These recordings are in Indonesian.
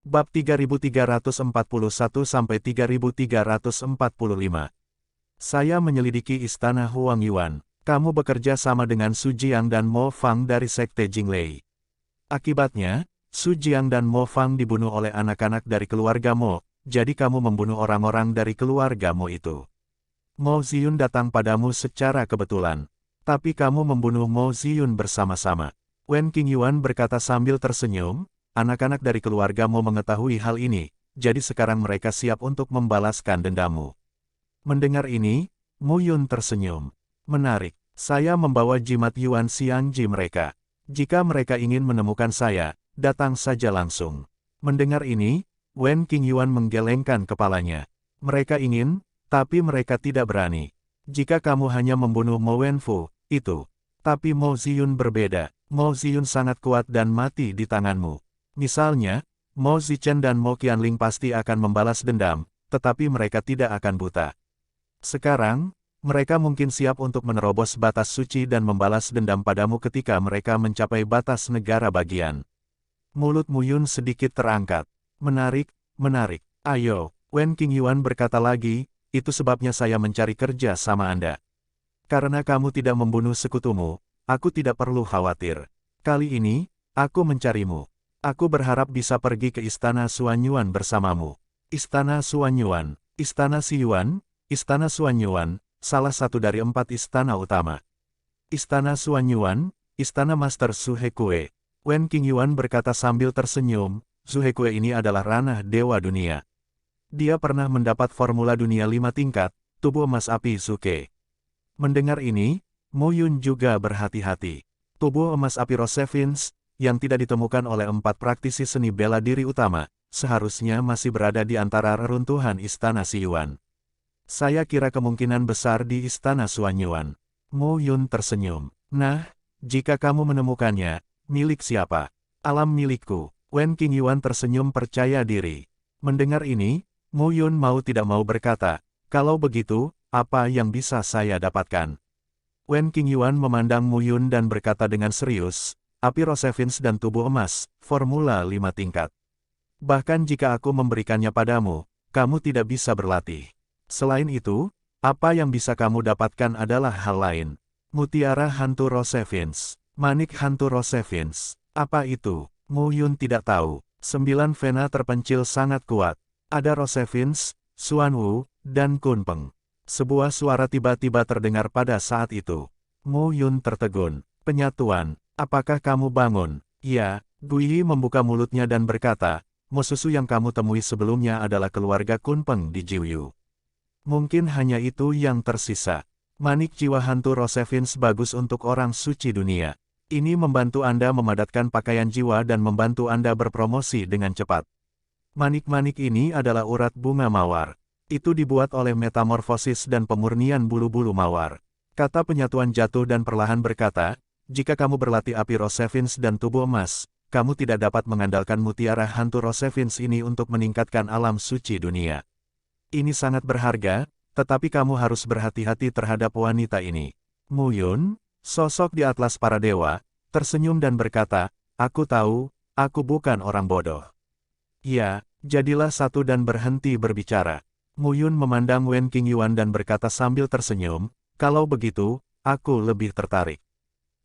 Bab 3341-3345. Saya menyelidiki istana Huang Yuan. Kamu bekerja sama dengan Su Jiang dan Mo Fang dari Sekte Jinglei. Akibatnya, Su Jiang dan Mo Fang dibunuh oleh anak-anak dari keluarga Mo, jadi kamu membunuh orang-orang dari keluarga Mo itu. Mo Ziyun datang padamu secara kebetulan. Tapi kamu membunuh Mo Ziyun bersama-sama. Wen Qingyuan berkata sambil tersenyum, anak-anak dari keluarga Mo mengetahui hal ini, jadi sekarang mereka siap untuk membalaskan dendammu. Mendengar ini, Mu Yun tersenyum. Menarik, saya membawa jimat Yuan Xiangji mereka. Jika mereka ingin menemukan saya, datang saja langsung. Mendengar ini, Wen Qingyuan menggelengkan kepalanya. Mereka ingin, tapi mereka tidak berani. Jika kamu hanya membunuh Mo Wenfu, itu. Tapi Mo Ziyun berbeda. Mo Ziyun sangat kuat dan mati di tanganmu. Misalnya, Mo Zichen dan Mo Qianling pasti akan membalas dendam, tetapi mereka tidak akan buta. Sekarang, mereka mungkin siap untuk menerobos batas suci dan membalas dendam padamu ketika mereka mencapai batas negara bagian. Mulut Mu Yun sedikit terangkat. Menarik, menarik. Ayo, Wen Qingyuan berkata lagi, itu sebabnya saya mencari kerja sama Anda. Karena kamu tidak membunuh sekutumu, aku tidak perlu khawatir. Kali ini, aku mencarimu. Aku berharap bisa pergi ke Istana Suanyuan bersamamu. Istana Suanyuan, Istana Xiyuan, Istana Suanyuan, salah satu dari 4 istana utama. Istana Suanyuan, Istana Master Su Hekue. Wen Qingyuan berkata sambil tersenyum, Su Hekue ini adalah ranah Dewa Dunia. Dia pernah mendapat formula dunia 5 tingkat, tubuh emas api Suke. Mendengar ini, Mu Yun juga berhati-hati. Tubuh emas api Rosevins, yang tidak ditemukan oleh 4 praktisi seni bela diri utama, seharusnya masih berada di antara reruntuhan Istana Xiyuan. Saya kira kemungkinan besar di Istana Suanyuan. Mu Yun tersenyum. Nah, jika kamu menemukannya, milik siapa? Alam milikku. Wen Qingyuan tersenyum percaya diri. Mendengar ini, Mu Yun mau tidak mau berkata, kalau begitu, apa yang bisa saya dapatkan? Wen Qingyuan memandang Mu Yun dan berkata dengan serius, api Rosevins dan tubuh emas, formula 5 tingkat. Bahkan jika aku memberikannya padamu, kamu tidak bisa berlatih. Selain itu, apa yang bisa kamu dapatkan adalah hal lain. Mutiara Hantu Rosevins, Manik Hantu Rosevins. Apa itu? Mu Yun tidak tahu. 9 vena terpencil sangat kuat. Ada Rosevins, Xuanwu, dan Kunpeng. Sebuah suara tiba-tiba terdengar pada saat itu. Mu Yun tertegun. Penyatuan, apakah kamu bangun? Ya, Guiyi membuka mulutnya dan berkata, musuh yang kamu temui sebelumnya adalah keluarga Kunpeng di Jiuyu. Mungkin hanya itu yang tersisa. Manik jiwa hantu Rosevins bagus untuk orang suci dunia. Ini membantu Anda memadatkan pakaian jiwa dan membantu Anda berpromosi dengan cepat. Manik-manik ini adalah urat bunga mawar. Itu dibuat oleh metamorfosis dan pemurnian bulu-bulu mawar. Kata penyatuan jatuh dan perlahan berkata, jika kamu berlatih api Rosevins dan tubuh emas, kamu tidak dapat mengandalkan mutiara hantu Rosevins ini untuk meningkatkan alam suci dunia. Ini sangat berharga, tetapi kamu harus berhati-hati terhadap wanita ini. Mu Yun, sosok di atlas para dewa, tersenyum dan berkata, aku tahu, aku bukan orang bodoh. Ya, jadilah satu dan berhenti berbicara. Mu Yun memandang Wen Qingyuan dan berkata sambil tersenyum, kalau begitu, aku lebih tertarik.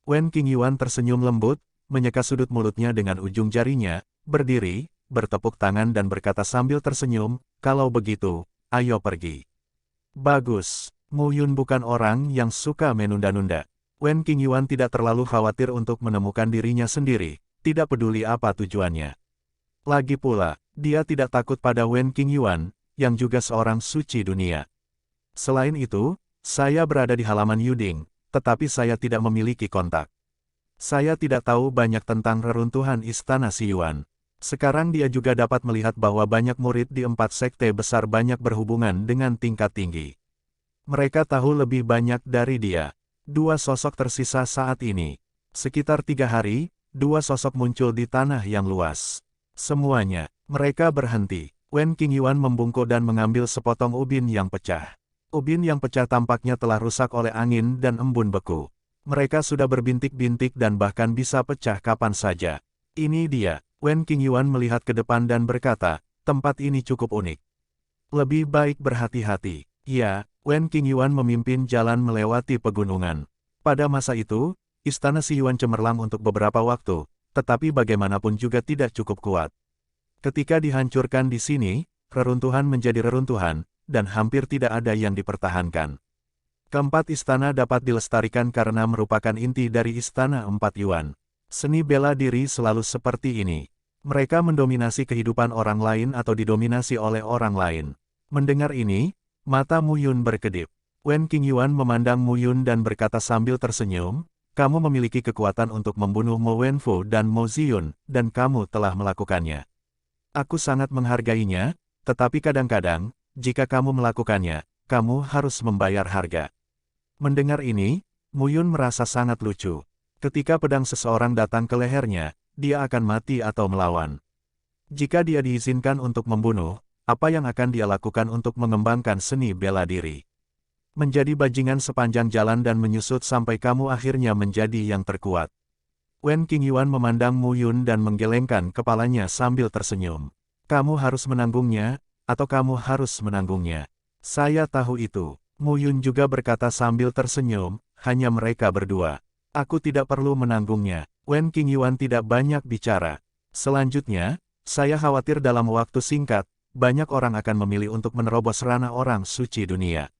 Wen Qingyuan tersenyum lembut, menyeka sudut mulutnya dengan ujung jarinya, berdiri, bertepuk tangan dan berkata sambil tersenyum, kalau begitu, ayo pergi. Bagus, Mu Yun bukan orang yang suka menunda-nunda. Wen Qingyuan tidak terlalu khawatir untuk menemukan dirinya sendiri, tidak peduli apa tujuannya. Lagi pula, dia tidak takut pada Wen Qingyuan, yang juga seorang suci dunia. Selain itu, saya berada di halaman Yuding, tetapi saya tidak memiliki kontak. Saya tidak tahu banyak tentang reruntuhan Istana Xiyuan. Sekarang dia juga dapat melihat bahwa banyak murid di 4 sekte besar banyak berhubungan dengan tingkat tinggi. Mereka tahu lebih banyak dari dia. 2 sosok tersisa saat ini. Sekitar 3 hari, 2 sosok muncul di tanah yang luas. Semuanya, mereka berhenti. Wen Qingyuan membungkuk dan mengambil sepotong ubin yang pecah. Ubin yang pecah tampaknya telah rusak oleh angin dan embun beku. Mereka sudah berbintik-bintik dan bahkan bisa pecah kapan saja. Ini dia. Wen Qingyuan melihat ke depan dan berkata, tempat ini cukup unik. Lebih baik berhati-hati. Ya, Wen Qingyuan memimpin jalan melewati pegunungan. Pada masa itu, istana Si Yuan cemerlang untuk beberapa waktu, tetapi bagaimanapun juga tidak cukup kuat. Ketika dihancurkan di sini, reruntuhan menjadi reruntuhan, dan hampir tidak ada yang dipertahankan. Keempat istana dapat dilestarikan karena merupakan inti dari Istana Empat Yuan. Seni bela diri selalu seperti ini. Mereka mendominasi kehidupan orang lain atau didominasi oleh orang lain. Mendengar ini, mata Mu Yun berkedip. Wen Qingyuan memandang Mu Yun dan berkata sambil tersenyum, kamu memiliki kekuatan untuk membunuh Mo Wenfu dan Mo Ziyun, dan kamu telah melakukannya. Aku sangat menghargainya, tetapi kadang-kadang, jika kamu melakukannya, kamu harus membayar harga. Mendengar ini, Mu Yun merasa sangat lucu. Ketika pedang seseorang datang ke lehernya, dia akan mati atau melawan. Jika dia diizinkan untuk membunuh, apa yang akan dia lakukan untuk mengembangkan seni bela diri? Menjadi bajingan sepanjang jalan dan menyusut sampai kamu akhirnya menjadi yang terkuat. Wen Qingyuan memandang Mu Yun dan menggelengkan kepalanya sambil tersenyum. Kamu harus menanggungnya, atau kamu harus menanggungnya. Saya tahu itu. Mu Yun juga berkata sambil tersenyum, hanya mereka berdua. Aku tidak perlu menanggungnya. Wen Qingyuan tidak banyak bicara. Selanjutnya, saya khawatir dalam waktu singkat, banyak orang akan memilih untuk menerobos ranah orang suci dunia.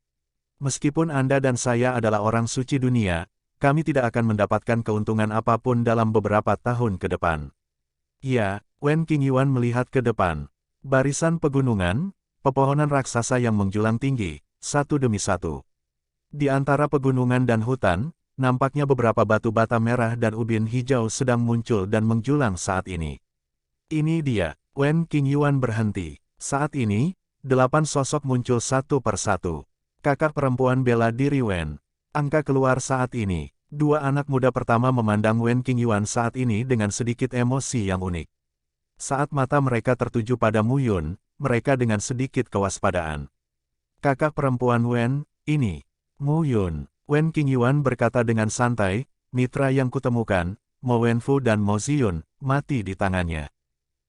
Meskipun Anda dan saya adalah orang suci dunia, kami tidak akan mendapatkan keuntungan apapun dalam beberapa tahun ke depan. Ya, Wen Qingyuan melihat ke depan. Barisan pegunungan, pepohonan raksasa yang menjulang tinggi, satu demi satu. Di antara pegunungan dan hutan, nampaknya beberapa batu bata merah dan ubin hijau sedang muncul dan menjulang saat ini. Ini dia, Wen Qingyuan berhenti. Saat ini, 8 sosok muncul satu persatu. Kakak perempuan bela diri Wen. Angka keluar saat ini. Dua anak muda pertama memandang Wen Qingyuan saat ini dengan sedikit emosi yang unik. Saat mata mereka tertuju pada Mu Yun, mereka dengan sedikit kewaspadaan. Kakak perempuan Wen, ini. Mu Yun. Wen Qingyuan berkata dengan santai, mitra yang kutemukan, Mo Wenfu dan Mo Ziyun, mati di tangannya.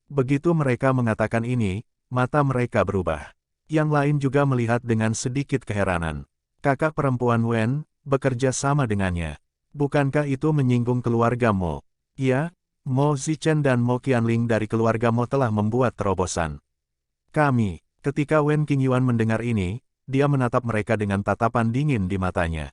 Begitu mereka mengatakan ini, mata mereka berubah. Yang lain juga melihat dengan sedikit keheranan. Kakak perempuan Wen, bekerja sama dengannya. Bukankah itu menyinggung keluarga Mo? Ya, Mo Zichen dan Mo Qianling dari keluarga Mo telah membuat terobosan. Kami, ketika Wen Qingyuan mendengar ini, dia menatap mereka dengan tatapan dingin di matanya.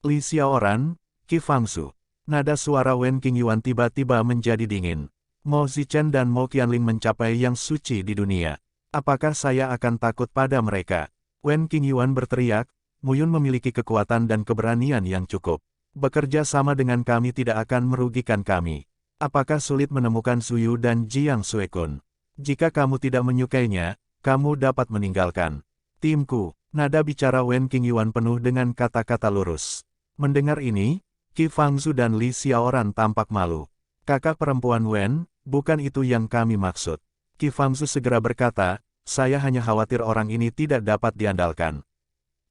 Li Xiaoran, Qi Fangsu. Nada suara Wen Qingyuan tiba-tiba menjadi dingin. Mo Zichen dan Mo Qianling mencapai yang suci di dunia. Apakah saya akan takut pada mereka? Wen Qingyuan berteriak, Mu Yun memiliki kekuatan dan keberanian yang cukup. Bekerja sama dengan kami tidak akan merugikan kami. Apakah sulit menemukan Zuyu dan Jiang Suekun? Jika kamu tidak menyukainya, kamu dapat meninggalkan timku. Nada bicara Wen Qingyuan penuh dengan kata-kata lurus. Mendengar ini, Qi Fangzu dan Li Xiaoran tampak malu. Kakak perempuan Wen, bukan itu yang kami maksud. Qi Fangzu segera berkata, saya hanya khawatir orang ini tidak dapat diandalkan.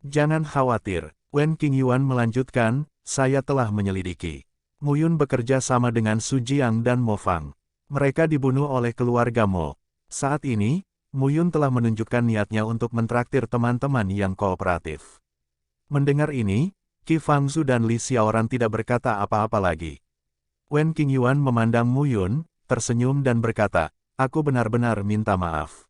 Jangan khawatir, Wen Qingyuan melanjutkan, saya telah menyelidiki. Mu Yun bekerja sama dengan Su Jiang dan Mo Fang. Mereka dibunuh oleh keluarga Mo. Saat ini, Mu Yun telah menunjukkan niatnya untuk mentraktir teman-teman yang kooperatif. Mendengar ini, Qi Fangzu dan Li Xiaoran tidak berkata apa-apa lagi. Wen Qingyuan memandang Mu Yun, tersenyum dan berkata, aku benar-benar minta maaf.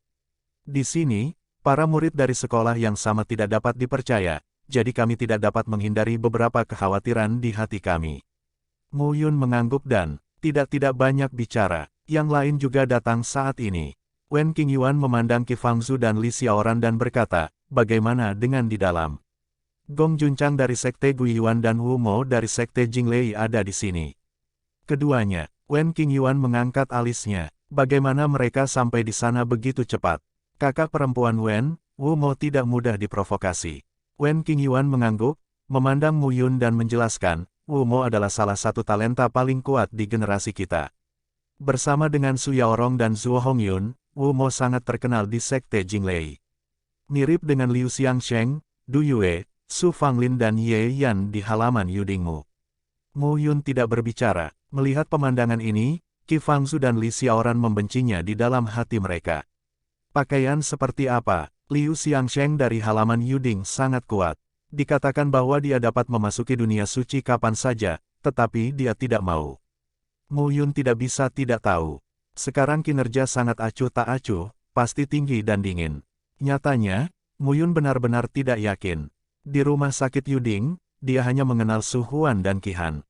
Di sini, para murid dari sekolah yang sama tidak dapat dipercaya, jadi kami tidak dapat menghindari beberapa kekhawatiran di hati kami. Mu Yun mengangguk dan tidak banyak bicara. Yang lain juga datang saat ini. Wen Qingyuan memandang Qi Fangzu dan Li Xiaoran dan berkata, bagaimana dengan di dalam? Gong Junchang dari Sekte Guiyuan dan Wu Mo dari Sekte Jinglei ada di sini. Keduanya, Wen Qingyuan mengangkat alisnya. Bagaimana mereka sampai di sana begitu cepat? Kakak perempuan Wen, Wu Mo tidak mudah diprovokasi. Wen Qingyuan mengangguk, memandang Mu Yun dan menjelaskan, Wu Mo adalah salah satu talenta paling kuat di generasi kita. Bersama dengan Su Yaorong dan Zhuo Hongyun, Wu Mo sangat terkenal di Sekte Jinglei. Mirip dengan Liu Xiangsheng, Du Yue, Su Fanglin dan Ye Yan di halaman Yudingmu. Mu Yun tidak berbicara. Melihat pemandangan ini, Qi Fangzhu dan Li Xiaoran membencinya di dalam hati mereka. Pakaian seperti apa? Liu Xiangsheng dari halaman Yuding sangat kuat. Dikatakan bahwa dia dapat memasuki dunia suci kapan saja, tetapi dia tidak mau. Mu Yun tidak bisa tidak tahu. Sekarang kinerja sangat acuh tak acuh, pasti tinggi dan dingin. Nyatanya, Mu Yun benar-benar tidak yakin. Di rumah sakit Yuding, dia hanya mengenal Su Huan dan Qi Han.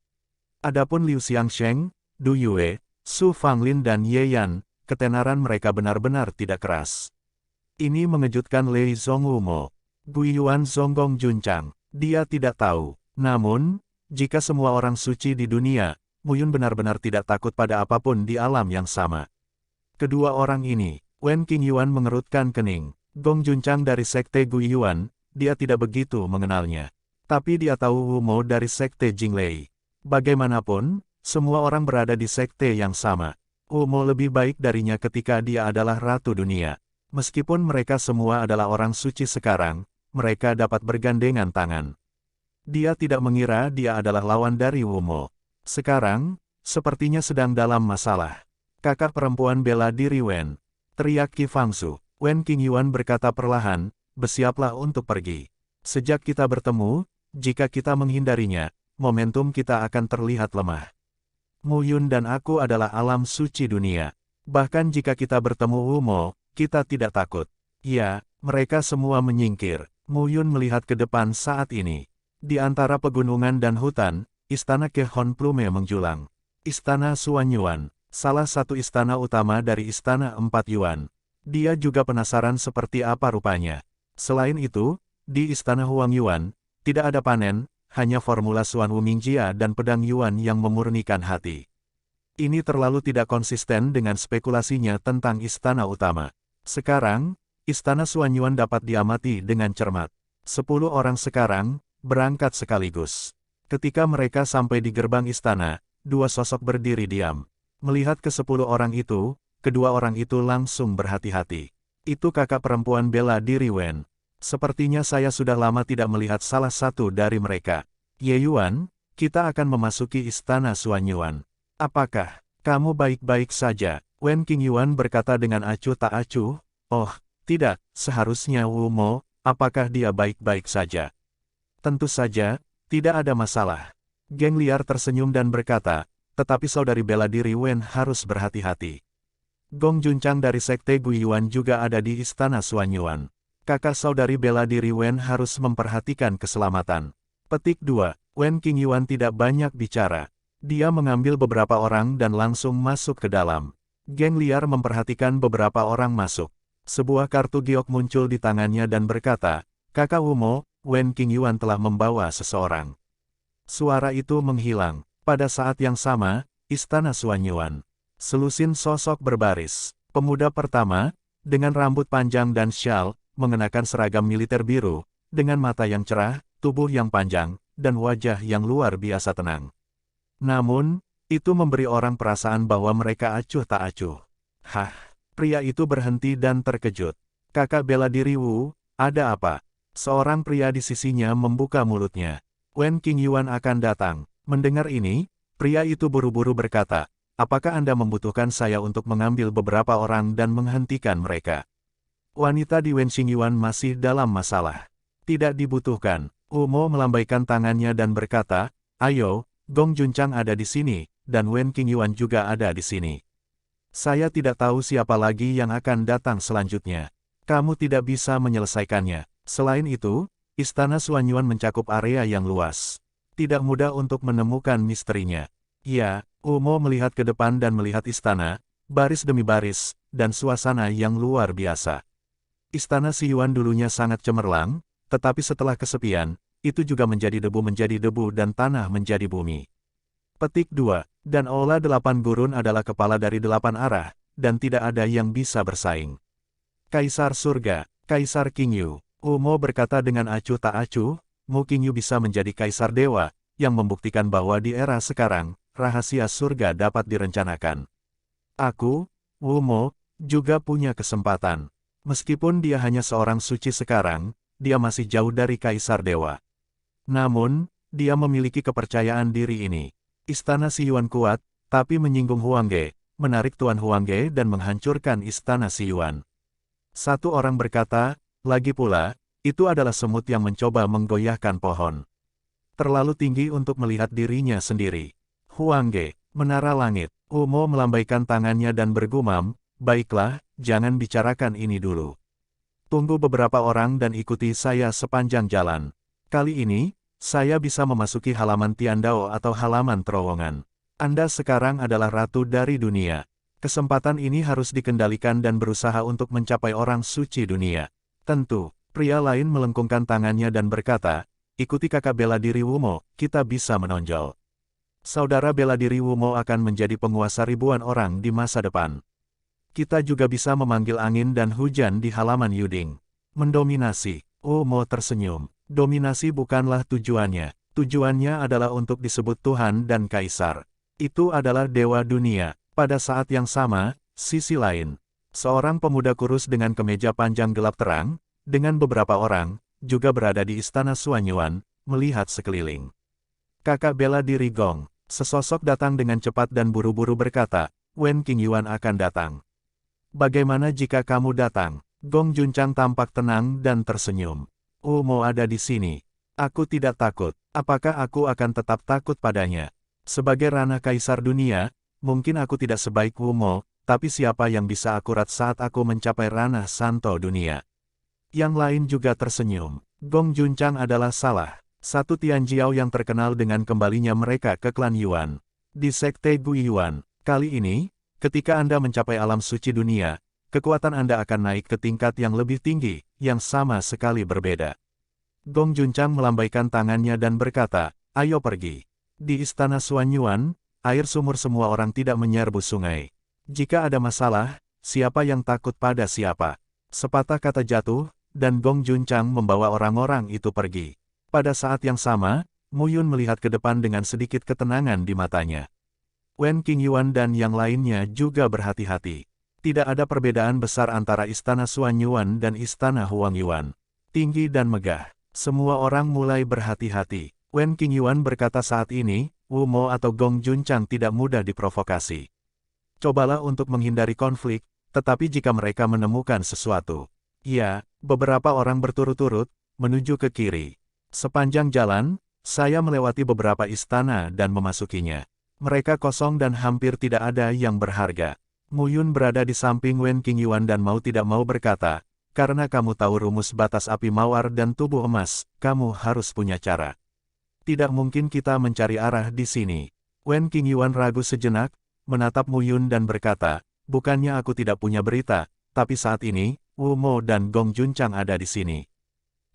Adapun Liu Xiangsheng, Du Yue, Su Fanglin dan Ye Yan, ketenaran mereka benar-benar tidak keras. Ini mengejutkan Lei Zhongwumo. Guiyuan Zonggong Juncang. Dia tidak tahu. Namun, jika semua orang suci di dunia, Mu Yun benar-benar tidak takut pada apapun di alam yang sama. Kedua orang ini, Wen Qingyuan mengerutkan kening. Gong Juncang dari Sekte Guiyuan, dia tidak begitu mengenalnya. Tapi dia tahu Wu Mo dari Sekte Jinglei. Bagaimanapun, semua orang berada di sekte yang sama. Wu Mo lebih baik darinya ketika dia adalah Ratu Dunia. Meskipun mereka semua adalah orang suci sekarang, mereka dapat bergandengan tangan. Dia tidak mengira dia adalah lawan dari Wu Mo. Sekarang, sepertinya sedang dalam masalah. Kakak perempuan bela diri Wen. Teriak Qi Fangzhu. Wen Qingyuan berkata perlahan, bersiaplah untuk pergi. Sejak kita bertemu, jika kita menghindarinya, momentum kita akan terlihat lemah. Mu Yun dan aku adalah alam suci dunia. Bahkan jika kita bertemu Wu Mo, kita tidak takut. Ya, mereka semua menyingkir. Mu Yun melihat ke depan saat ini. Di antara pegunungan dan hutan, istana Kehon Plume menjulang. Istana Suan Yuan, salah satu istana utama dari istana 4 Yuan. Dia juga penasaran seperti apa rupanya. Selain itu, di istana Huang Yuan, tidak ada panen, hanya formula Suan Wumingjia dan pedang Yuan yang memurnikan hati. Ini terlalu tidak konsisten dengan spekulasinya tentang istana utama. Sekarang, istana Suan Yuan dapat diamati dengan cermat. 10 orang sekarang, berangkat sekaligus. Ketika mereka sampai di gerbang istana, 2 sosok berdiri diam. Melihat ke-10 orang itu, kedua orang itu langsung berhati-hati. Itu kakak perempuan bela diri Wen. Sepertinya saya sudah lama tidak melihat salah satu dari mereka. Ye Yuan, kita akan memasuki istana Suan Yuan. Apakah kamu baik-baik saja? Wen Qingyuan berkata dengan acuh tak acuh, oh, tidak, seharusnya Wu Mo, apakah dia baik-baik saja? Tentu saja, tidak ada masalah. Geng Liar tersenyum dan berkata, tetapi saudari bela diri Wen harus berhati-hati. Gong Juncang dari Sekte Guiyuan juga ada di istana Suan Yuan. Kakak saudari bela diri Wen harus memperhatikan keselamatan. Petik 2, Wen Qingyuan tidak banyak bicara. Dia mengambil beberapa orang dan langsung masuk ke dalam. Geng Liar memperhatikan beberapa orang masuk. Sebuah kartu giok muncul di tangannya dan berkata, Kakak Wu Mo, Wen Qingyuan telah membawa seseorang. Suara itu menghilang. Pada saat yang sama, istana Suan Yuan. Selusin sosok berbaris. Pemuda pertama, dengan rambut panjang dan syal, mengenakan seragam militer biru, dengan mata yang cerah, tubuh yang panjang, dan wajah yang luar biasa tenang. Namun, itu memberi orang perasaan bahwa mereka acuh tak acuh. Hah, pria itu berhenti dan terkejut. Kakak bela diri Wu, ada apa? Seorang pria di sisinya membuka mulutnya. Wen Qingyuan akan datang. Mendengar ini, pria itu buru-buru berkata, apakah Anda membutuhkan saya untuk mengambil beberapa orang dan menghentikan mereka? Wanita di Wen Qingyuan masih dalam masalah. Tidak dibutuhkan. Wu Mo melambaikan tangannya dan berkata, ayo, Gong Juncang ada di sini, dan Wen Qingyuan juga ada di sini. Saya tidak tahu siapa lagi yang akan datang selanjutnya. Kamu tidak bisa menyelesaikannya. Selain itu, istana Suan Yuan mencakup area yang luas. Tidak mudah untuk menemukan misterinya. Ya, Wu Mo melihat ke depan dan melihat istana, baris demi baris, dan suasana yang luar biasa. Istana Si Yuan dulunya sangat cemerlang, tetapi setelah kesepian, itu juga menjadi debu dan tanah menjadi bumi. Petik 2, dan Aula 8 Gurun adalah kepala dari 8 arah, dan tidak ada yang bisa bersaing. Kaisar Surga, Kaisar Qingyu, Wu Mo berkata dengan acuh tak acuh, Mu Qingyu bisa menjadi Kaisar Dewa, yang membuktikan bahwa di era sekarang, rahasia surga dapat direncanakan. Aku, Wu Mo, juga punya kesempatan. Meskipun dia hanya seorang suci sekarang, dia masih jauh dari Kaisar Dewa. Namun, dia memiliki kepercayaan diri ini. Istana Si Yuan kuat, tapi menyinggung Huang Ge, menarik Tuan Huangge dan menghancurkan istana si Yuan. Satu orang berkata, lagi pula, itu adalah semut yang mencoba menggoyahkan pohon. Terlalu tinggi untuk melihat dirinya sendiri. Huangge, menara langit. Wu Mo melambaikan tangannya dan bergumam, baiklah, jangan bicarakan ini dulu. Tunggu beberapa orang dan ikuti saya sepanjang jalan. Kali ini, saya bisa memasuki halaman Tiandao atau halaman terowongan. Anda sekarang adalah ratu dari dunia. Kesempatan ini harus dikendalikan dan berusaha untuk mencapai orang suci dunia. Tentu, pria lain melengkungkan tangannya dan berkata, ikuti kakak bela diri Wu Mo, kita bisa menonjol. Saudara bela diri Wu Mo akan menjadi penguasa ribuan orang di masa depan. Kita juga bisa memanggil angin dan hujan di halaman Yuding. Mendominasi. Wu Mo tersenyum. Dominasi bukanlah tujuannya. Tujuannya adalah untuk disebut Tuhan dan Kaisar. Itu adalah dewa dunia. Pada saat yang sama, sisi lain. Seorang pemuda kurus dengan kemeja panjang gelap terang, dengan beberapa orang, juga berada di istana Suanyuan, melihat sekeliling. Kakak bela diri Gong. Sesosok datang dengan cepat dan buru-buru berkata, Wen Qingyuan akan datang. Bagaimana jika kamu datang? Gong Junchang tampak tenang dan tersenyum. Wu Mo ada di sini. Aku tidak takut. Apakah aku akan tetap takut padanya? Sebagai ranah kaisar dunia, mungkin aku tidak sebaik Wu Mo, tapi siapa yang bisa akurat saat aku mencapai ranah santo dunia? Yang lain juga tersenyum. Gong Junchang adalah salah satu Tianjiao yang terkenal dengan kembalinya mereka ke klan Yuan. Di Sekte Guiyuan, kali ini, ketika Anda mencapai alam suci dunia, kekuatan Anda akan naik ke tingkat yang lebih tinggi, yang sama sekali berbeda. Gong Junchang melambaikan tangannya dan berkata, ayo pergi. Di istana Suanyuan, air sumur semua orang tidak menyerbu sungai. Jika ada masalah, siapa yang takut pada siapa? Sepatah kata jatuh, dan Gong Junchang membawa orang-orang itu pergi. Pada saat yang sama, Mu Yun melihat ke depan dengan sedikit ketenangan di matanya. Wen Qingyuan dan yang lainnya juga berhati-hati. Tidak ada perbedaan besar antara istana Suanyuan dan istana Huangyuan. Tinggi dan megah. Semua orang mulai berhati-hati. Wen Qingyuan berkata saat ini, Wu Mo atau Gong Junchang tidak mudah diprovokasi. Cobalah untuk menghindari konflik, tetapi jika mereka menemukan sesuatu. Ya, beberapa orang berturut-turut, menuju ke kiri. Sepanjang jalan, saya melewati beberapa istana dan memasukinya. Mereka kosong dan hampir tidak ada yang berharga. Mu Yun berada di samping Wen Qingyuan dan mau tidak mau berkata, karena kamu tahu rumus batas api mawar dan tubuh emas, kamu harus punya cara. Tidak mungkin kita mencari arah di sini. Wen Qingyuan ragu sejenak, menatap Mu Yun dan berkata, bukannya aku tidak punya berita, tapi saat ini, Wu Mo dan Gong Junchang ada di sini.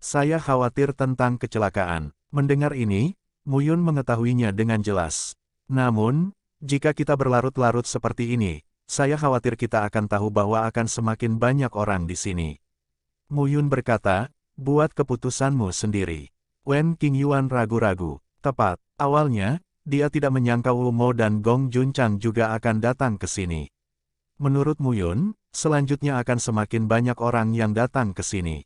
Saya khawatir tentang kecelakaan. Mendengar ini, Mu Yun mengetahuinya dengan jelas. Namun, jika kita berlarut-larut seperti ini, saya khawatir kita akan tahu bahwa akan semakin banyak orang di sini. Mu Yun berkata, buat keputusanmu sendiri. Wen Qingyuan ragu-ragu. Tepat, awalnya, dia tidak menyangka Wu Mo dan Gong Junchang juga akan datang ke sini. Menurut Mu Yun, selanjutnya akan semakin banyak orang yang datang ke sini.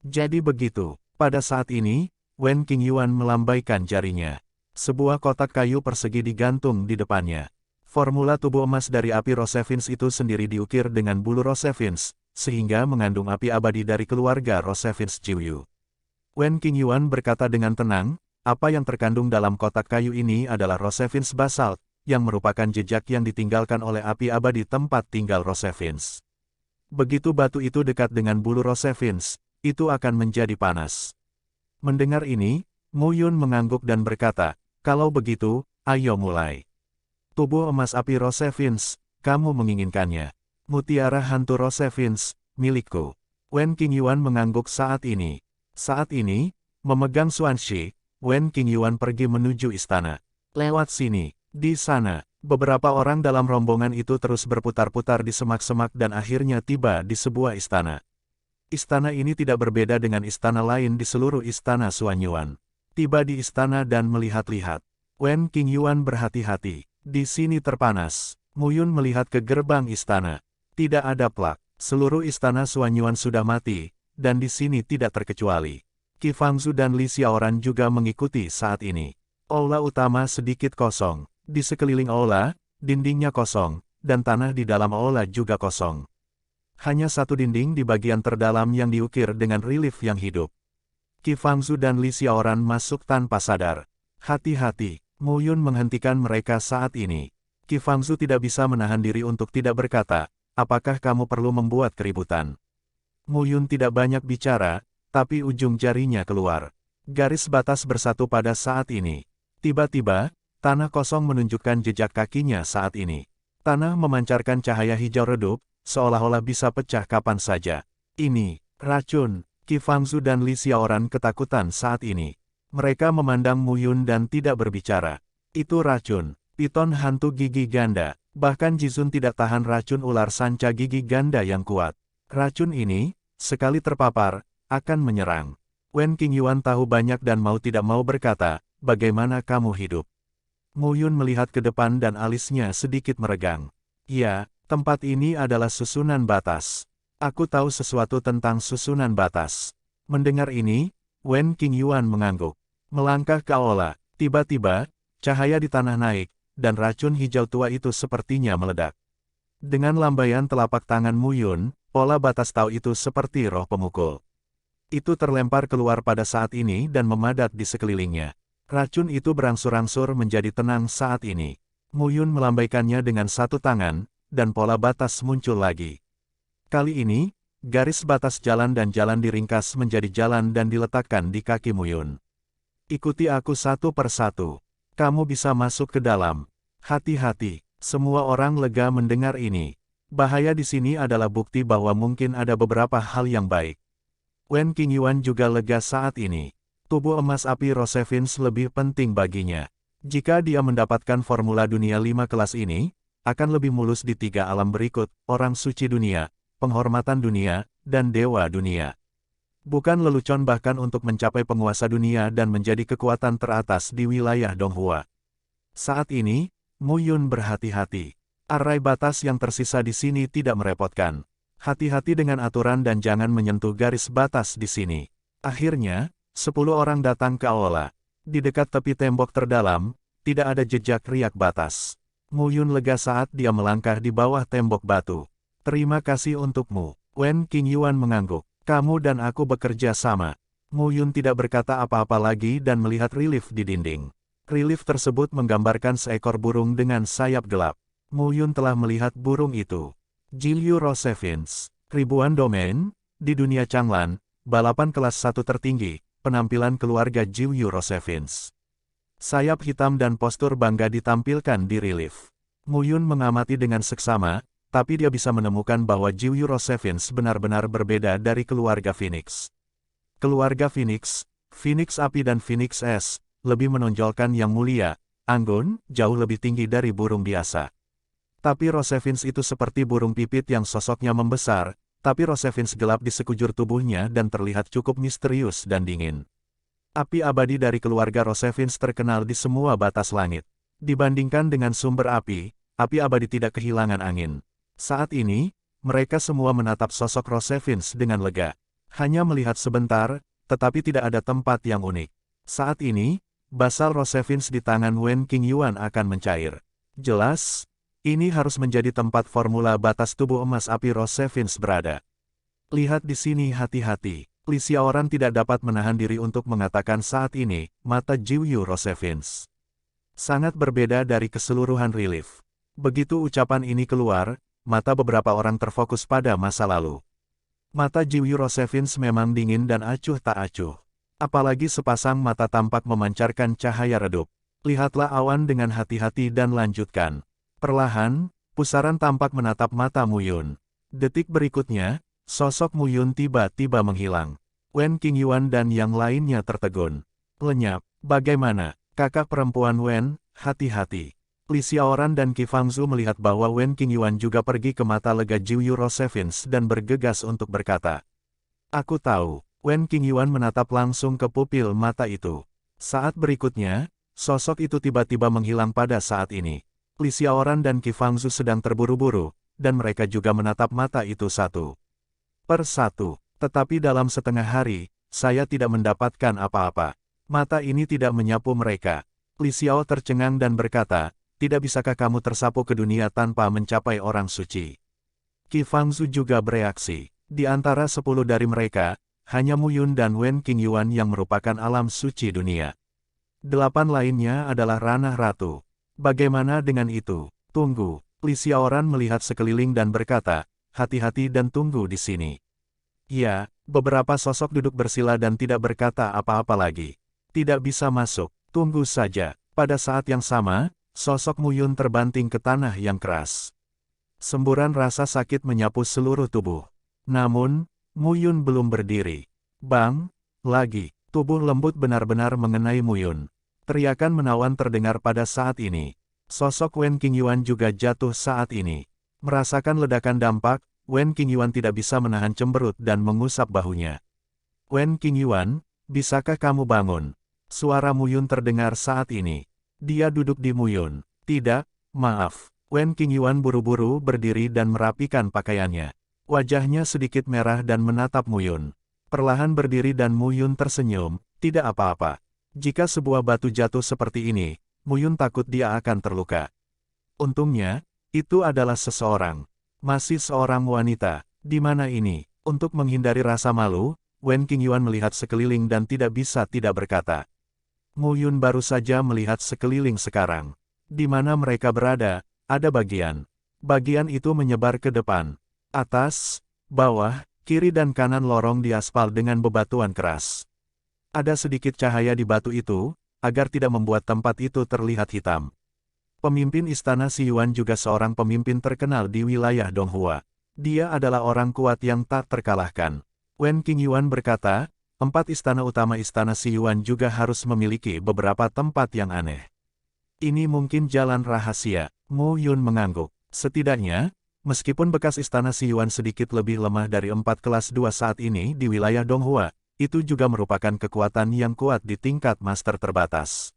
Jadi begitu, pada saat ini, Wen Qingyuan melambaikan jarinya. Sebuah kotak kayu persegi digantung di depannya. Formula tubuh emas dari api Rosevins itu sendiri diukir dengan bulu Rosevins, sehingga mengandung api abadi dari keluarga Rosevins Jiuyu. Wen Qingyuan berkata dengan tenang, apa yang terkandung dalam kotak kayu ini adalah Rosevins Basalt, yang merupakan jejak yang ditinggalkan oleh api abadi tempat tinggal Rosevins. Begitu batu itu dekat dengan bulu Rosevins, itu akan menjadi panas. Mendengar ini, Mu Yun mengangguk dan berkata, kalau begitu, ayo mulai. Tubuh emas api Rosevins, kamu menginginkannya. Mutiara hantu Rosevins, milikku. Wen Qingyuan mengangguk saat ini. Saat ini, memegang Xuanxi, Wen Qingyuan pergi menuju istana. Lewat sini, di sana, beberapa orang dalam rombongan itu terus berputar-putar di semak-semak dan akhirnya tiba di sebuah istana. Istana ini tidak berbeda dengan istana lain di seluruh istana Suanyuan. Tiba di istana dan melihat-lihat. Wen Qingyuan berhati-hati. Di sini terpanas. Mu Yun melihat ke gerbang istana. Tidak ada plak. Seluruh istana Suanyuan sudah mati, dan di sini tidak terkecuali. Qi Fangzhu dan Li Xiaoran juga mengikuti saat ini. Aula utama sedikit kosong. Di sekeliling aula, dindingnya kosong, dan tanah di dalam aula juga kosong. Hanya satu dinding di bagian terdalam yang diukir dengan relief yang hidup. Qi Fangzhu dan Li Xiaoran masuk tanpa sadar. Hati-hati, Mu Yun menghentikan mereka saat ini. Qi Fangzhu tidak bisa menahan diri untuk tidak berkata, apakah kamu perlu membuat keributan? Mu Yun tidak banyak bicara, tapi ujung jarinya keluar. Garis batas bersatu pada saat ini. Tiba-tiba, tanah kosong menunjukkan jejak kakinya saat ini. Tanah memancarkan cahaya hijau redup, seolah-olah bisa pecah kapan saja. Ini, racun. Qi Fangzhu dan Li Xiaoran ketakutan saat ini. Mereka memandang Mu Yun dan tidak berbicara. Itu racun. Piton hantu gigi ganda. Bahkan Jizun tidak tahan racun ular sanca gigi ganda yang kuat. Racun ini, sekali terpapar, akan menyerang. Wen Qingyuan tahu banyak dan mau tidak mau berkata, bagaimana kamu hidup? Mu Yun melihat ke depan dan alisnya sedikit meregang. Ya, tempat ini adalah susunan batas. Aku tahu sesuatu tentang susunan batas. Mendengar ini, Wen Qingyuan mengangguk. Melangkah ke aula, tiba-tiba, cahaya di tanah naik, dan racun hijau tua itu sepertinya meledak. Dengan lambaian telapak tangan Mu Yun, pola batas Tao itu seperti roh pemukul. Itu terlempar keluar pada saat ini dan memadat di sekelilingnya. Racun itu berangsur-angsur menjadi tenang saat ini. Mu Yun melambaikannya dengan satu tangan, dan pola batas muncul lagi. Kali ini, garis batas jalan dan jalan diringkas menjadi jalan dan diletakkan di kaki Mu Yun. Ikuti aku satu persatu. Kamu bisa masuk ke dalam. Hati-hati, semua orang lega mendengar ini. Bahaya di sini adalah bukti bahwa mungkin ada beberapa hal yang baik. Wen Qingyuan juga lega saat ini. Tubuh emas api Rosevins lebih penting baginya. Jika dia mendapatkan formula dunia 5 kelas ini, akan lebih mulus di 3 alam berikut, orang suci dunia, penghormatan dunia, dan dewa dunia. Bukan lelucon bahkan untuk mencapai penguasa dunia dan menjadi kekuatan teratas di wilayah Donghua. Saat ini, Mu Yun berhati-hati. Arai batas yang tersisa di sini tidak merepotkan. Hati-hati dengan aturan dan jangan menyentuh garis batas di sini. Akhirnya, 10 orang datang ke aula. Di dekat tepi tembok terdalam, tidak ada jejak riak batas. Mu Yun lega saat dia melangkah di bawah tembok batu. Terima kasih untukmu. Wen Qingyuan mengangguk. Kamu dan aku bekerja sama. Mu Yun tidak berkata apa-apa lagi dan melihat relief di dinding. Relief tersebut menggambarkan seekor burung dengan sayap gelap. Mu Yun telah melihat burung itu. Jilyu Rosevins. Ribuan domain, di dunia Changlan, balapan kelas 1 tertinggi. Penampilan keluarga Jilyu Rosevins. Sayap hitam dan postur bangga ditampilkan di relief. Mu Yun mengamati dengan seksama, tapi dia bisa menemukan bahwa Jilyu Rosevins benar-benar berbeda dari keluarga Phoenix. Keluarga Phoenix, Phoenix Api dan Phoenix Es, lebih menonjolkan yang mulia, anggun, jauh lebih tinggi dari burung biasa. Tapi Rosevins itu seperti burung pipit yang sosoknya membesar, tapi Rosevins gelap di sekujur tubuhnya dan terlihat cukup misterius dan dingin. Api abadi dari keluarga Rosevins terkenal di semua batas langit. Dibandingkan dengan sumber api abadi tidak kehilangan angin. Saat ini, mereka semua menatap sosok Rosevins dengan lega. Hanya melihat sebentar, tetapi tidak ada tempat yang unik. Saat ini, basal Rosevins di tangan Wen Qingyuan akan mencair. Jelas, ini harus menjadi tempat formula batas tubuh emas api Rosevins berada. Lihat di sini hati-hati. Li Xiaoran tidak dapat menahan diri untuk mengatakan saat ini, mata Jilyu Rosevins sangat berbeda dari keseluruhan relief. Begitu ucapan ini keluar, mata beberapa orang terfokus pada masa lalu. Mata Jilyu Rosevins memang dingin dan acuh tak acuh. Apalagi sepasang mata tampak memancarkan cahaya redup. Lihatlah awan dengan hati-hati dan lanjutkan. Perlahan, pusaran tampak menatap mata Mu Yun. Detik berikutnya, sosok Mu Yun tiba-tiba menghilang. Wen Qingyuan dan yang lainnya tertegun. Lenyap, bagaimana, kakak perempuan Wen, hati-hati. Li Xiaoran dan Qi Fangzhu melihat bahwa Wen Qingyuan juga pergi ke mata lega Jilyu Rosevins dan bergegas untuk berkata. Aku tahu, Wen Qingyuan menatap langsung ke pupil mata itu. Saat berikutnya, sosok itu tiba-tiba menghilang pada saat ini. Li Xiaoran dan Qi Fangzhu sedang terburu-buru, dan mereka juga menatap mata itu satu per satu. Tetapi dalam setengah hari, saya tidak mendapatkan apa-apa. Mata ini tidak menyapu mereka. Li Xiao tercengang dan berkata, tidak bisakah kamu tersapu ke dunia tanpa mencapai orang suci? Qi Fangzu juga bereaksi. Di antara 10 dari mereka, hanya Mu Yun dan Wen Qingyuan yang merupakan alam suci dunia. 8 lainnya adalah ranah ratu. Bagaimana dengan itu? Tunggu. Li Xiaoran melihat sekeliling dan berkata, hati-hati dan tunggu di sini. Ya, beberapa sosok duduk bersila dan tidak berkata apa-apa lagi. Tidak bisa masuk, tunggu saja. Pada saat yang sama, sosok Mu Yun terbanting ke tanah yang keras. Semburan rasa sakit menyapu seluruh tubuh. Namun, Mu Yun belum berdiri. Bang! Lagi, tubuh lembut benar-benar mengenai Mu Yun. Teriakan menawan terdengar pada saat ini. Sosok Wen Qingyuan juga jatuh saat ini. Merasakan ledakan dampak, Wen Qingyuan tidak bisa menahan cemberut dan mengusap bahunya. Wen Qingyuan, bisakah kamu bangun? Suara Mu Yun terdengar saat ini. Dia duduk di Mu Yun. Tidak, maaf. Wen Qingyuan buru-buru berdiri dan merapikan pakaiannya. Wajahnya sedikit merah dan menatap Mu Yun. Perlahan berdiri dan Mu Yun tersenyum, tidak apa-apa. Jika sebuah batu jatuh seperti ini, Mu Yun takut dia akan terluka. Untungnya, itu adalah seseorang. Masih seorang wanita. Di mana ini? Untuk menghindari rasa malu, Wen Qingyuan melihat sekeliling dan tidak bisa tidak berkata. Mu Yun baru saja melihat sekeliling sekarang. Di mana mereka berada, ada bagian. Bagian itu menyebar ke depan, atas, bawah, kiri dan kanan lorong di aspal dengan bebatuan keras. Ada sedikit cahaya di batu itu, agar tidak membuat tempat itu terlihat hitam. Pemimpin istana Xiyuan juga seorang pemimpin terkenal di wilayah Donghua. Dia adalah orang kuat yang tak terkalahkan. Wen Qingyuan berkata, 4 istana utama istana Xiyuan juga harus memiliki beberapa tempat yang aneh. Ini mungkin jalan rahasia. Mu Yun mengangguk. Setidaknya, meskipun bekas istana Xiyuan sedikit lebih lemah dari 4 kelas 2 saat ini di wilayah Donghua, itu juga merupakan kekuatan yang kuat di tingkat master terbatas.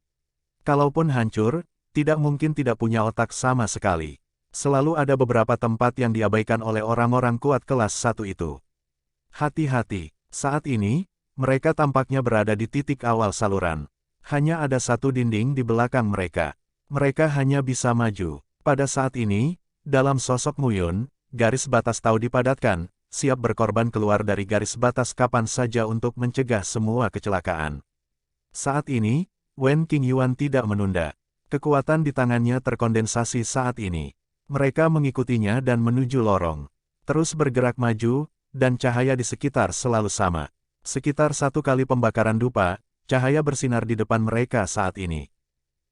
Kalaupun hancur, tidak mungkin tidak punya otak sama sekali. Selalu ada beberapa tempat yang diabaikan oleh orang-orang kuat kelas 1 itu. Hati-hati, saat ini, mereka tampaknya berada di titik awal saluran. Hanya ada satu dinding di belakang mereka. Mereka hanya bisa maju. Pada saat ini, dalam sosok Mu Yun, garis batas tahu dipadatkan, siap berkorban keluar dari garis batas kapan saja untuk mencegah semua kecelakaan. Saat ini, Wen Qingyuan tidak menunda. Kekuatan di tangannya terkondensasi saat ini. Mereka mengikutinya dan menuju lorong. Terus bergerak maju, dan cahaya di sekitar selalu sama. Sekitar 1 kali pembakaran dupa, cahaya bersinar di depan mereka saat ini.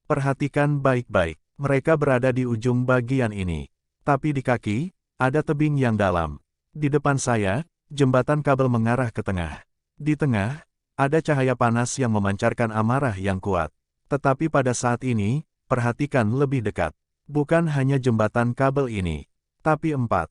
Perhatikan baik-baik, mereka berada di ujung bagian ini. Tapi di kaki, ada tebing yang dalam. Di depan saya, jembatan kabel mengarah ke tengah. Di tengah, ada cahaya panas yang memancarkan amarah yang kuat. Tetapi pada saat ini, perhatikan lebih dekat. Bukan hanya jembatan kabel ini, tapi 4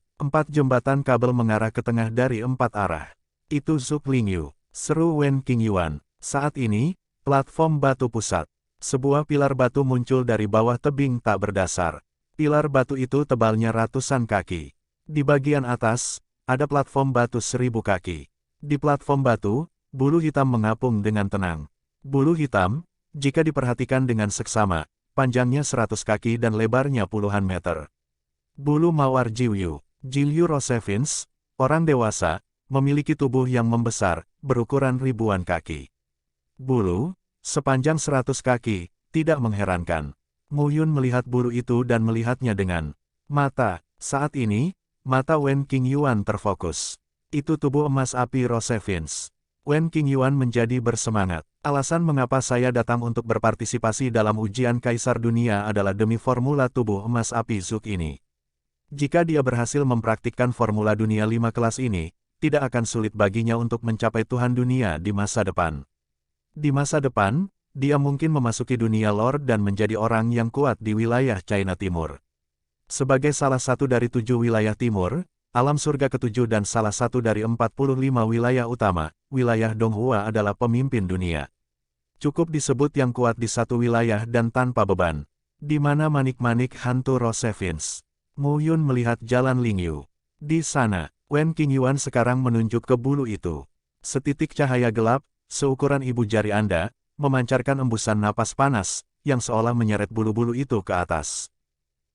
jembatan kabel mengarah ke tengah dari 4 arah. Itu Zhu Lingyu, seru Wen Qingyuan. Saat ini, platform batu pusat. Sebuah pilar batu muncul dari bawah tebing tak berdasar. Pilar batu itu tebalnya ratusan kaki. Di bagian atas, ada platform batu 1000 kaki. Di platform batu, bulu hitam mengapung dengan tenang. Bulu hitam, jika diperhatikan dengan seksama, panjangnya 100 kaki dan lebarnya puluhan meter. Bulu mawar Jiuyu, Jiuyu Rosevins, orang dewasa, memiliki tubuh yang membesar, berukuran ribuan kaki. Bulu, sepanjang 100 kaki, tidak mengherankan. Mu Yun melihat bulu itu dan melihatnya dengan mata. Saat ini, mata Wen Qingyuan terfokus. Itu tubuh emas api Rosevins. Wen Qingyuan menjadi bersemangat. Alasan mengapa saya datang untuk berpartisipasi dalam ujian Kaisar Dunia adalah demi formula tubuh emas api Zuk ini. Jika dia berhasil mempraktikkan formula dunia 5 kelas ini, tidak akan sulit baginya untuk mencapai Tuhan Dunia di masa depan. Di masa depan, dia mungkin memasuki dunia Lord dan menjadi orang yang kuat di wilayah China Timur. Sebagai salah satu dari 7 wilayah timur, alam surga ke-7 dan salah satu dari 45 wilayah utama, wilayah Donghua adalah pemimpin dunia. Cukup disebut yang kuat di satu wilayah dan tanpa beban. Di mana manik-manik hantu Rosevins? Mu Yun melihat jalan Lingyu. Di sana, Wen Qingyuan sekarang menunjuk ke bulu itu. Setitik cahaya gelap, seukuran ibu jari Anda, memancarkan embusan napas panas, yang seolah menyeret bulu-bulu itu ke atas.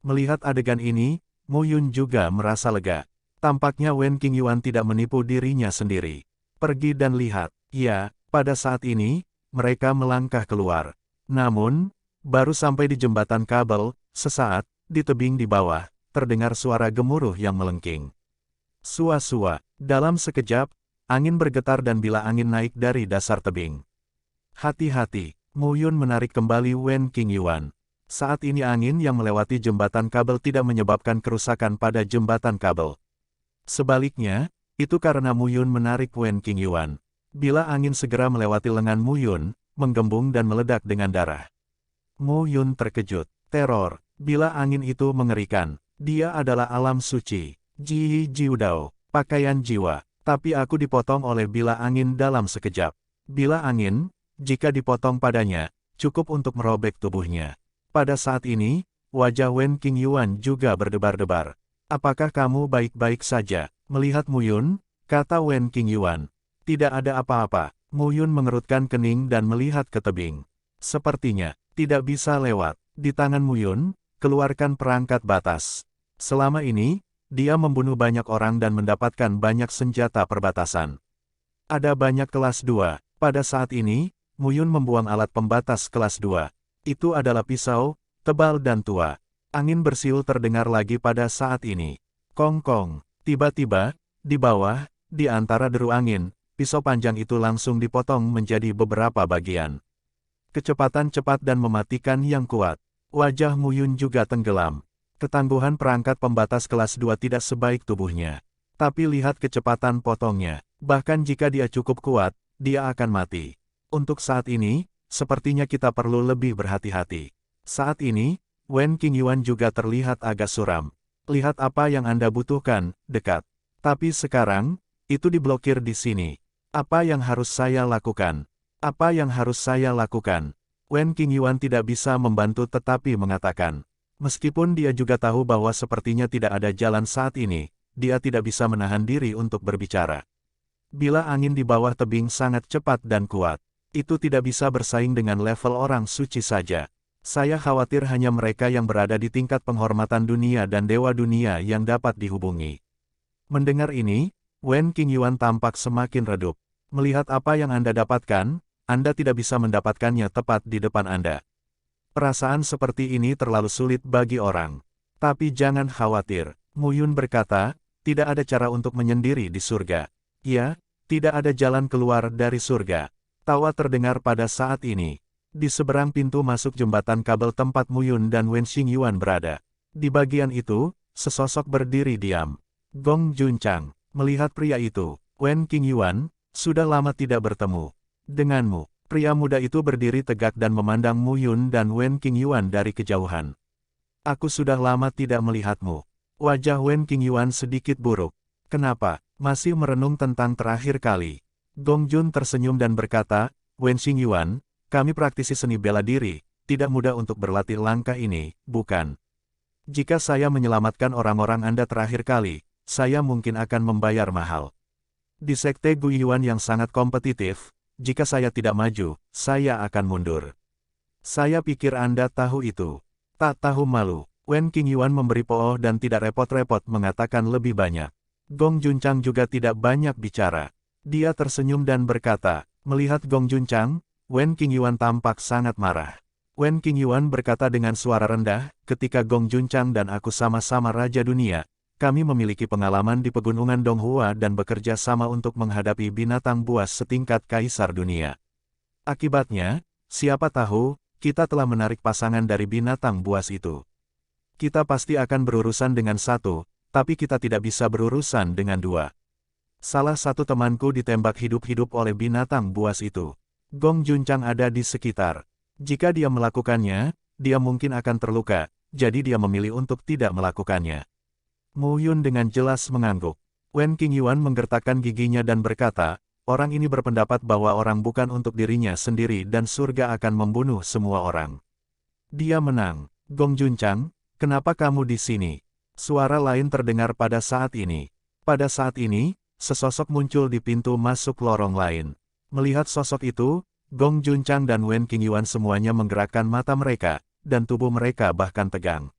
Melihat adegan ini, Mu Yun juga merasa lega. Tampaknya Wen Qingyuan tidak menipu dirinya sendiri. Pergi dan lihat. Ya, pada saat ini, mereka melangkah keluar. Namun, baru sampai di jembatan kabel, sesaat, di tebing di bawah, terdengar suara gemuruh yang melengking. Sua-sua, dalam sekejap, angin bergetar dan bila angin naik dari dasar tebing. Hati-hati, Mu Yun menarik kembali Wen Qingyuan. Saat ini angin yang melewati jembatan kabel tidak menyebabkan kerusakan pada jembatan kabel. Sebaliknya, itu karena Mu Yun menarik Wen Qingyuan. Bila angin segera melewati lengan Mu Yun, menggembung dan meledak dengan darah. Mu Yun terkejut. Teror. Bila angin itu mengerikan. Dia adalah alam suci. Ji Jiudao, pakaian jiwa. Tapi aku dipotong oleh bila angin dalam sekejap. Bila angin, jika dipotong padanya, cukup untuk merobek tubuhnya. Pada saat ini, wajah Wen Qingyuan juga berdebar-debar. Apakah kamu baik-baik saja? Melihat Mu Yun, kata Wen Qingyuan. Tidak ada apa-apa. Mu Yun mengerutkan kening dan melihat ke tebing. Sepertinya, tidak bisa lewat. Di tangan Mu Yun, keluarkan perangkat batas. Selama ini, dia membunuh banyak orang dan mendapatkan banyak senjata perbatasan. Ada banyak kelas 2. Pada saat ini, Mu Yun membuang alat pembatas kelas 2. Itu adalah pisau, tebal dan tua. Angin bersiul terdengar lagi pada saat ini. Kong-kong. Tiba-tiba, di bawah, di antara deru angin, pisau panjang itu langsung dipotong menjadi beberapa bagian. Kecepatan cepat dan mematikan yang kuat. Wajah Mu Yun juga tenggelam. Ketangguhan perangkat pembatas kelas 2 tidak sebaik tubuhnya. Tapi lihat kecepatan potongnya. Bahkan jika dia cukup kuat, dia akan mati. Untuk saat ini, sepertinya kita perlu lebih berhati-hati. Saat ini, Wen Qingyuan juga terlihat agak suram. Lihat apa yang Anda butuhkan, dekat. Tapi sekarang, itu diblokir di sini. Apa yang harus saya lakukan? Apa yang harus saya lakukan? Wen Qingyuan tidak bisa membantu tetapi mengatakan. Meskipun dia juga tahu bahwa sepertinya tidak ada jalan saat ini, dia tidak bisa menahan diri untuk berbicara. Bila angin di bawah tebing sangat cepat dan kuat, itu tidak bisa bersaing dengan level orang suci saja. Saya khawatir hanya mereka yang berada di tingkat penghormatan dunia dan dewa dunia yang dapat dihubungi. Mendengar ini, Wen Qingyuan tampak semakin redup. Melihat apa yang Anda dapatkan, Anda tidak bisa mendapatkannya tepat di depan Anda. Perasaan seperti ini terlalu sulit bagi orang. Tapi jangan khawatir, Mu Yun berkata, tidak ada cara untuk menyendiri di surga. Ya, tidak ada jalan keluar dari surga. Tawa terdengar pada saat ini. Di seberang pintu masuk jembatan kabel tempat Mu Yun dan Wen Qingyuan berada. Di bagian itu, sesosok berdiri diam. Gong Junchang, melihat pria itu, Wen Qingyuan, sudah lama tidak bertemu. Denganmu, pria muda itu berdiri tegak dan memandang Mu Yun dan Wen Qingyuan dari kejauhan. Aku sudah lama tidak melihatmu. Wajah Wen Qingyuan sedikit buruk. Kenapa? Masih merenung tentang terakhir kali. Gong Jun tersenyum dan berkata, Wen Qingyuan, kami praktisi seni bela diri, tidak mudah untuk berlatih langkah ini, bukan? Jika saya menyelamatkan orang-orang Anda terakhir kali, saya mungkin akan membayar mahal. Di sekte Guiyuan yang sangat kompetitif, jika saya tidak maju, saya akan mundur. Saya pikir Anda tahu itu. Tak tahu malu. Wen Qingyuan memberi pooh dan tidak repot-repot mengatakan lebih banyak. Gong Junchang juga tidak banyak bicara. Dia tersenyum dan berkata, melihat Gong Junchang, Wen Qingyuan tampak sangat marah. Wen Qingyuan berkata dengan suara rendah, ketika Gong Junchang dan aku sama-sama Raja Dunia, kami memiliki pengalaman di pegunungan Donghua dan bekerja sama untuk menghadapi binatang buas setingkat Kaisar Dunia. Akibatnya, siapa tahu, kita telah menarik pasangan dari binatang buas itu. Kita pasti akan berurusan dengan satu, tapi kita tidak bisa berurusan dengan dua. Salah satu temanku ditembak hidup-hidup oleh binatang buas itu. Gong Junchang ada di sekitar. Jika dia melakukannya, dia mungkin akan terluka, jadi dia memilih untuk tidak melakukannya. Mu Yun dengan jelas mengangguk. Wen Qingyuan menggertakkan giginya dan berkata, orang ini berpendapat bahwa orang bukan untuk dirinya sendiri dan surga akan membunuh semua orang. Dia menang. Gong Junchang, kenapa kamu di sini? Suara lain terdengar pada saat ini. Pada saat ini, sesosok muncul di pintu masuk lorong lain. Melihat sosok itu, Gong Junchang dan Wen Qingyuan semuanya menggerakkan mata mereka, dan tubuh mereka bahkan tegang.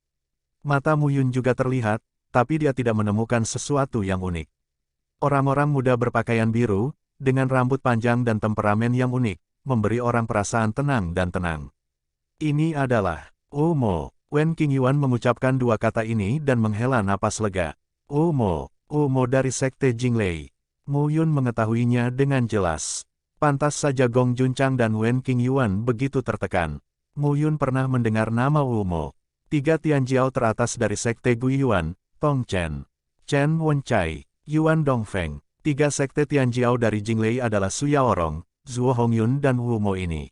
Mata Mu Yun juga terlihat, tapi dia tidak menemukan sesuatu yang unik. Orang-orang muda berpakaian biru, dengan rambut panjang dan temperamen yang unik, memberi orang perasaan tenang dan tenang. Ini adalah Umo. Wen Qingyuan mengucapkan dua kata ini dan menghela napas lega. Umo dari Sekte Jinglei. Mu Yun mengetahuinya dengan jelas. Pantas saja Gong Junchang dan Wen Qingyuan begitu tertekan. Mu Yun pernah mendengar nama Umo. 3 Tianjiao teratas dari Sekte Guiyuan, Tong Chen, Chen Wenchai, Yuan Dongfeng. 3 Sekte Tianjiao dari Jinglei adalah Su Yaorong, Zhuo Hongyun dan Umo ini.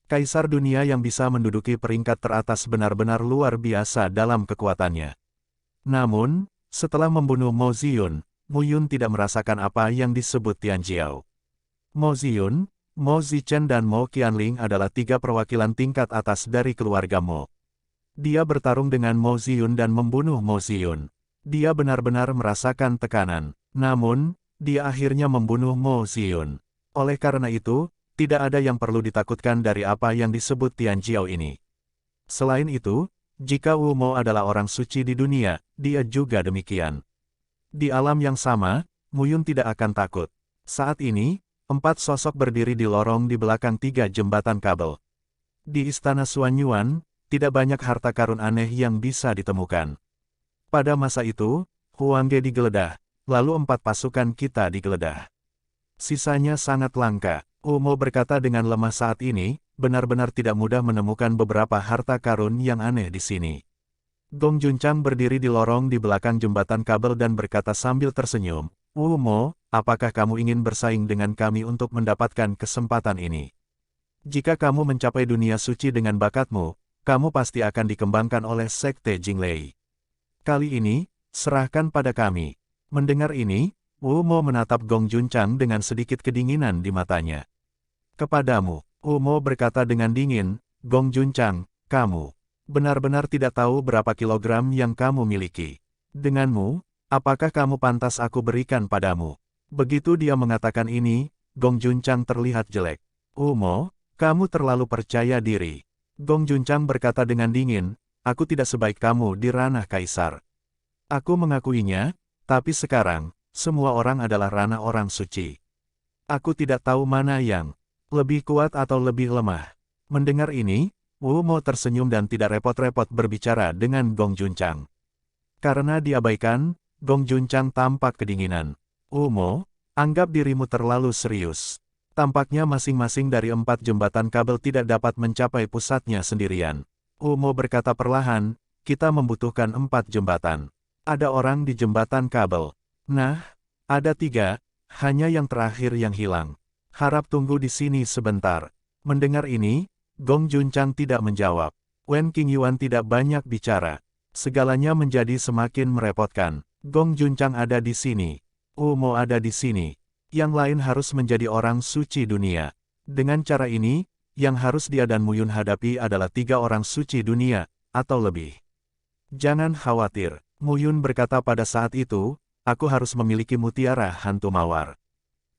Kaisar dunia yang bisa menduduki peringkat teratas benar-benar luar biasa dalam kekuatannya. Namun, setelah membunuh Mo Ziyun, Mu Yun tidak merasakan apa yang disebut Tianjiao. Mo Ziyun, Mo Zichen dan Mo Qianling adalah 3 perwakilan tingkat atas dari keluarga Mo. Dia bertarung dengan Mo Ziyun dan membunuh Mo Ziyun. Dia benar-benar merasakan tekanan. Namun, dia akhirnya membunuh Mo Ziyun. Oleh karena itu, tidak ada yang perlu ditakutkan dari apa yang disebut Tianjiao ini. Selain itu, jika Wu Mo adalah orang suci di dunia, dia juga demikian. Di alam yang sama, Mu Yun tidak akan takut. Saat ini, 4 sosok berdiri di lorong di belakang 3 jembatan kabel. Di istana Xuanyuan, tidak banyak harta karun aneh yang bisa ditemukan. Pada masa itu, Huangge digeledah, lalu 4 pasukan kita digeledah. Sisanya sangat langka. Umo berkata dengan lemah saat ini, benar-benar tidak mudah menemukan beberapa harta karun yang aneh di sini. Gong Junchang berdiri di lorong di belakang jembatan kabel dan berkata sambil tersenyum, Umo, apakah kamu ingin bersaing dengan kami untuk mendapatkan kesempatan ini? Jika kamu mencapai dunia suci dengan bakatmu, kamu pasti akan dikembangkan oleh Sekte Jinglei. Kali ini, serahkan pada kami. Mendengar ini, Umo menatap Gong Junchang dengan sedikit kedinginan di matanya. Kepadamu, Umo berkata dengan dingin, Gong Junchang, kamu benar-benar tidak tahu berapa kilogram yang kamu miliki. Denganmu, apakah kamu pantas aku berikan padamu? Begitu dia mengatakan ini, Gong Junchang terlihat jelek. Umo, kamu terlalu percaya diri. Gong Junchang berkata dengan dingin, aku tidak sebaik kamu di ranah kaisar. Aku mengakuinya, tapi sekarang, semua orang adalah ranah orang suci. Aku tidak tahu mana yang lebih kuat atau lebih lemah. Mendengar ini, Umo tersenyum dan tidak repot-repot berbicara dengan Gong Junchang. Karena diabaikan, Gong Junchang tampak kedinginan. Umo, anggap dirimu terlalu serius. Tampaknya masing-masing dari 4 jembatan kabel tidak dapat mencapai pusatnya sendirian. Umo berkata perlahan, kita membutuhkan 4 jembatan. Ada orang di jembatan kabel. Nah, ada 3, hanya yang terakhir yang hilang. Harap tunggu di sini sebentar. Mendengar ini, Gong Junchang tidak menjawab. Wen Qingyuan tidak banyak bicara. Segalanya menjadi semakin merepotkan. Gong Junchang ada di sini. Umo ada di sini. Yang lain harus menjadi orang suci dunia. Dengan cara ini, yang harus dia dan Mu Yun hadapi adalah 3 orang suci dunia, atau lebih. Jangan khawatir, Mu Yun berkata pada saat itu, aku harus memiliki mutiara hantu mawar.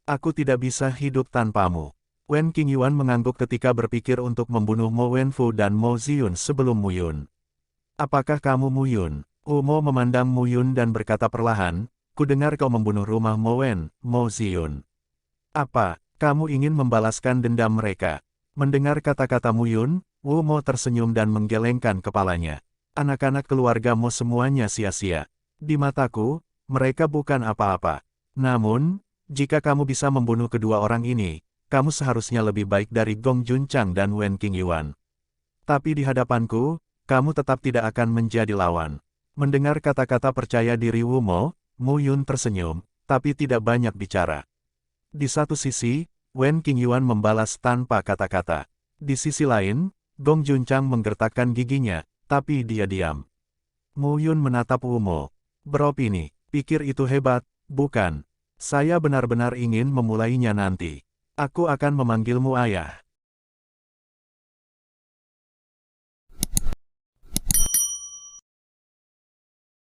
Aku tidak bisa hidup tanpamu. Wen Qingyuan mengangguk ketika berpikir untuk membunuh Mo Wenfu dan Mo Ziyun sebelum Mu Yun. Apakah kamu Mu Yun? Umo memandang Mu Yun dan berkata perlahan, ku dengar kau membunuh rumah Mo Wen, Mo Ziyun. Apa, kamu ingin membalaskan dendam mereka? Mendengar kata-kata Mu Yun, Umo tersenyum dan menggelengkan kepalanya. Anak-anak keluarga Mo semuanya sia-sia. Di mataku, mereka bukan apa-apa. Namun, jika kamu bisa membunuh kedua orang ini, kamu seharusnya lebih baik dari Gong Junchang dan Wen Qingyuan. Tapi di hadapanku, kamu tetap tidak akan menjadi lawan. Mendengar kata-kata percaya diri Umo, Mu Yun tersenyum, tapi tidak banyak bicara. Di satu sisi, Wen Qingyuan membalas tanpa kata-kata. Di sisi lain, Gong Junchang menggertakkan giginya, tapi dia diam. Mu Yun menatap Umo. Beropini, pikir itu hebat, bukan? Saya benar-benar ingin memulainya nanti. Aku akan memanggilmu ayah.